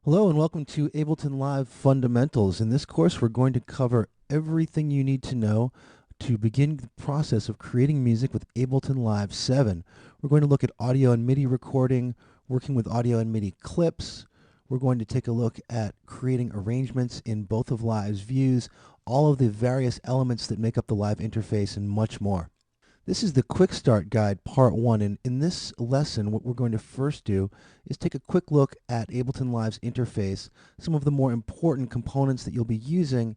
Hello and welcome to Ableton Live Fundamentals. In this course, we're going to cover everything you need to know to begin the process of creating music with Ableton Live 7. We're going to look at audio and MIDI recording, working with audio and MIDI clips. We're going to take a look at creating arrangements in both of Live's views, all of the various elements that make up the Live interface, and much more. This is the Quick Start Guide Part 1, and in this lesson what we're going to first do is take a quick look at Ableton Live's interface, some of the more important components that you'll be using,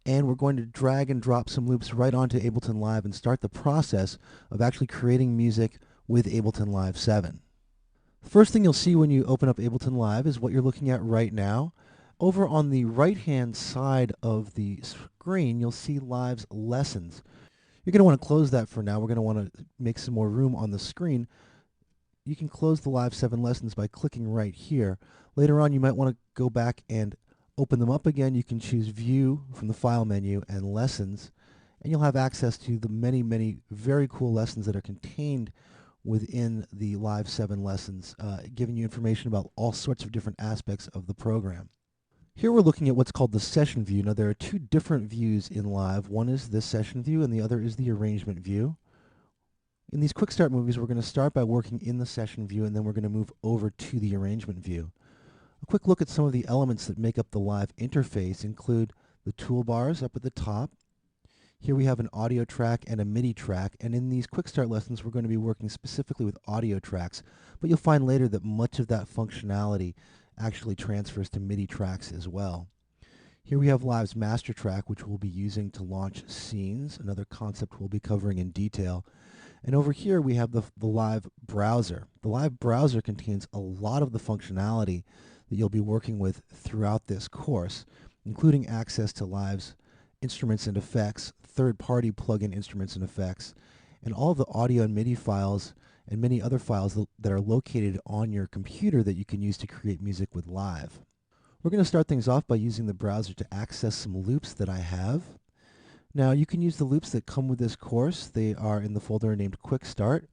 and we're going to drag and drop some loops right onto Ableton Live and start the process of actually creating music with Ableton Live 7. First thing you'll see when you open up Ableton Live is what you're looking at right now. Over on the right-hand side of the screen, you'll see Live's lessons. You're going to want to close that for now. We're going to want to make some more room on the screen. You can close the Live 7 lessons by clicking right here. Later on, you might want to go back and open them up again. You can choose View from the File menu and Lessons, and you'll have access to the many, many very cool lessons that are contained within the Live 7 lessons, giving you information about all sorts of different aspects of the program. Here we're looking at what's called the session view. Now there are two different views in Live. One is this session view and the other is the arrangement view. In these quick start movies, we're going to start by working in the session view and then we're going to move over to the arrangement view. A quick look at some of the elements that make up the Live interface include the toolbars up at the top. Here we have an audio track and a MIDI track, and in these quick start lessons we're going to be working specifically with audio tracks, but you'll find later that much of that functionality actually transfers to MIDI tracks as well. Here we have Live's master track, which we'll be using to launch scenes, another concept we'll be covering in detail. And over here we have the Live browser. The Live browser contains a lot of the functionality that you'll be working with throughout this course, including access to Live's instruments and effects, third-party plugin instruments and effects, and all of the audio and MIDI files and many other files that are located on your computer that you can use to create music with Live. We're going to start things off by using the browser to access some loops that I have. Now you can use the loops that come with this course. They are in the folder named Quick Start,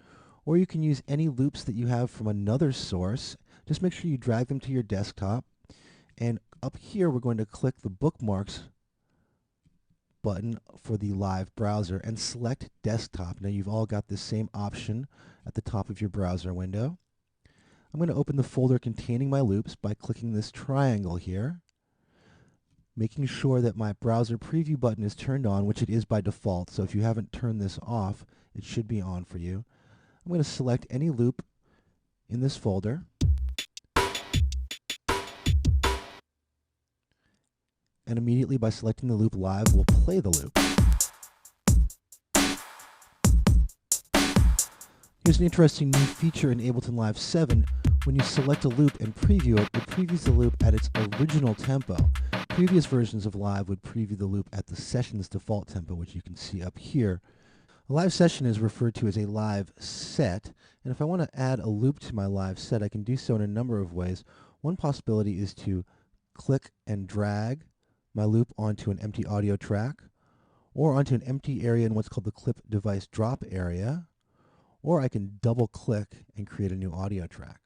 or you can use any loops that you have from another source. Just make sure you drag them to your desktop, and up here we're going to click the bookmarks button for the Live browser and select desktop. Now you've all got this same option at the top of your browser window. I'm going to open the folder containing my loops by clicking this triangle here, making sure that my browser preview button is turned on, which it is by default, so if you haven't turned this off, it should be on for you. I'm going to select any loop in this folder, and immediately by selecting the loop, Live will play the loop. Here's an interesting new feature in Ableton Live 7. When you select a loop and preview it, it previews the loop at its original tempo. Previous versions of Live would preview the loop at the session's default tempo, which you can see up here. A live session is referred to as a live set, and if I want to add a loop to my live set, I can do so in a number of ways. One possibility is to click and drag my loop onto an empty audio track, or onto an empty area in what's called the clip device drop area, or I can double click and create a new audio track.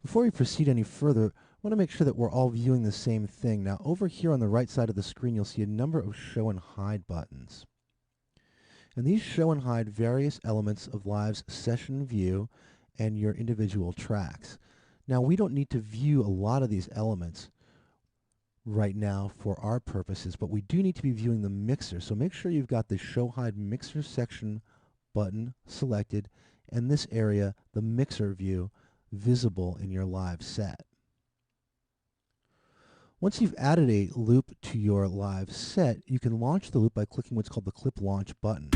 Before we proceed any further, I want to make sure that we're all viewing the same thing. Now over here on the right side of the screen you'll see a number of show and hide buttons. And these show and hide various elements of Live's session view and your individual tracks. Now we don't need to view a lot of these elements right now for our purposes, but we do need to be viewing the mixer. So make sure you've got the show hide mixer section button selected, and this area, the mixer view, visible in your live set. Once you've added a loop to your live set, you can launch the loop by clicking what's called the clip launch button.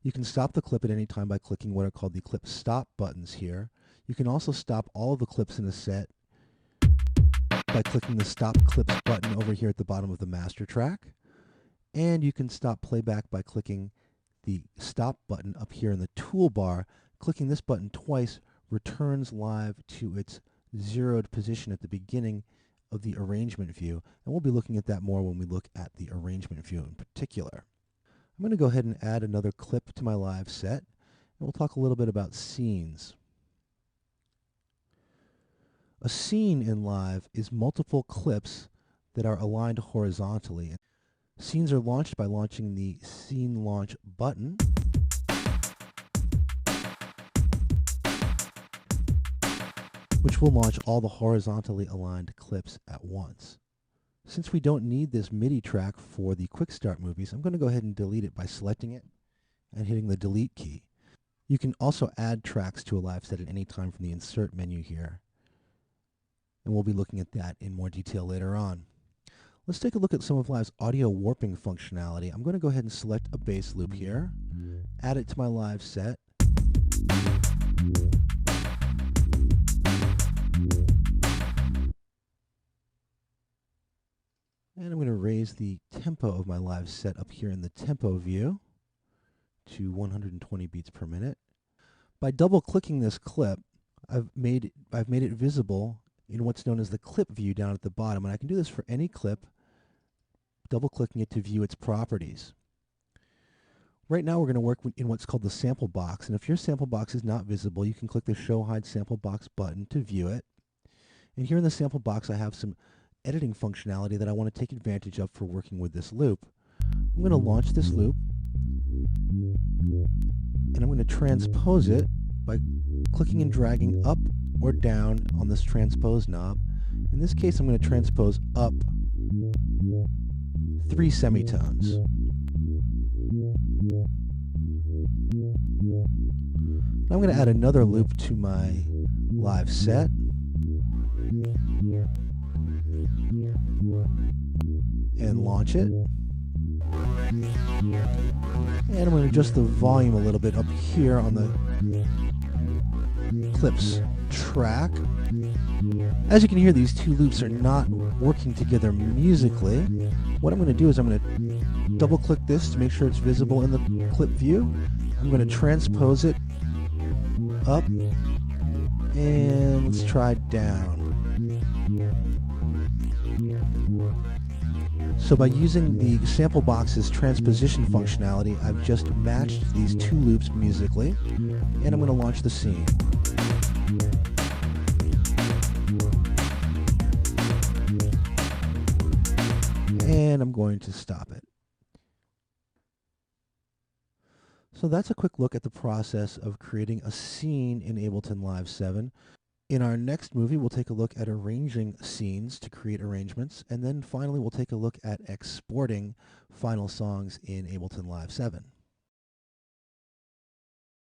You can stop the clip at any time by clicking what are called the clip stop buttons here. You can also stop all of the clips in a set by clicking the Stop Clips button over here at the bottom of the master track. And you can stop playback by clicking the Stop button up here in the toolbar. Clicking this button twice returns Live to its zeroed position at the beginning of the arrangement view. And we'll be looking at that more when we look at the arrangement view in particular. I'm going to go ahead and add another clip to my live set. And We'll talk a little bit about scenes. A scene in Live is multiple clips that are aligned horizontally. Scenes are launched by launching the Scene Launch button. Which will launch all the horizontally aligned clips at once. Since we don't need this MIDI track for the Quick Start movies, I'm going to go ahead and delete it by selecting it and hitting the delete key. You can also add tracks to a live set at any time from the Insert menu here. And we'll be looking at that in more detail later on. Let's take a look at some of Live's audio warping functionality. I'm going to go ahead and select a bass loop here, add it to my live set. And I'm going to raise the tempo of my live set up here in the tempo view to 120 beats per minute. By double-clicking this clip, I've made it visible in what's known as the clip view down at the bottom, and I can do this for any clip, double-clicking it to view its properties. Right now we're going to work in what's called the sample box, and if your sample box is not visible, you can click the Show Hide Sample Box button to view it. And here in the sample box I have some editing functionality that I want to take advantage of for working with this loop. I'm going to launch this loop, and I'm going to transpose it by clicking and dragging up or down on this transpose knob. In this case, I'm going to transpose up 3 semitones. Now I'm going to add another loop to my live set. And launch it. And I'm going to adjust the volume a little bit up here on the clips track. As you can hear, these two loops are not working together musically. What I'm going to do is I'm going to double click this to make sure it's visible in the clip view. I'm going to transpose it up, and let's try down. So by using the sample box's transposition functionality, I've just matched these two loops musically, and I'm going to launch the scene. And I'm going to stop it. So that's a quick look at the process of creating a scene in Ableton Live 7. In our next movie, we'll take a look at arranging scenes to create arrangements, and then finally we'll take a look at exporting final songs in Ableton Live 7.